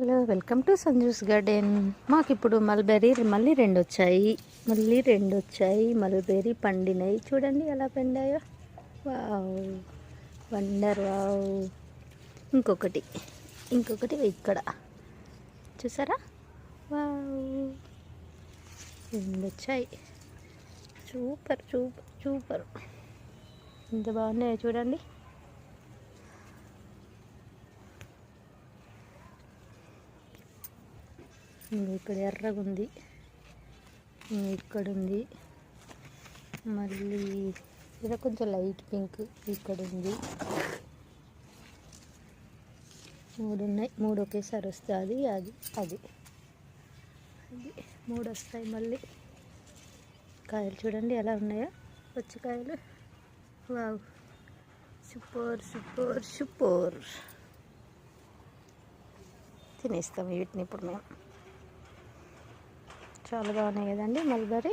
Hello, welcome to Sanju's garden. మాకు ఇప్పుడు mulberry మళ్ళీ రెండు వచ్చాయి. మల్బెర్రీ పండినాయి. చూడండి ఎలా పండాయో. Wow, wonder wow. ఇంకొకటి ఇక్కడ చూసారా? వావ్, రెండు వచ్చాయి. Super super super. ఎంత బాగున్నాయో చూడండి. ఇక్కడ ఎర్రగా ఉంది, ఇక్కడ ఉంది. మళ్ళీ ఇది కొంచెం లైట్ పింక్ ఇక్కడ ఉంది. మూడు ఉన్నాయి. మూడు ఒకేసారి వస్తుంది. అది మూడు వస్తాయి. మళ్ళీ కాయలు చూడండి ఎలా ఉన్నాయో, పచ్చికాయలు. Wow, super super super. తినేస్తాం వీటిని ఇప్పుడు మేము. చాలా బాగున్నాయి కదండి మల్బెర్రీ.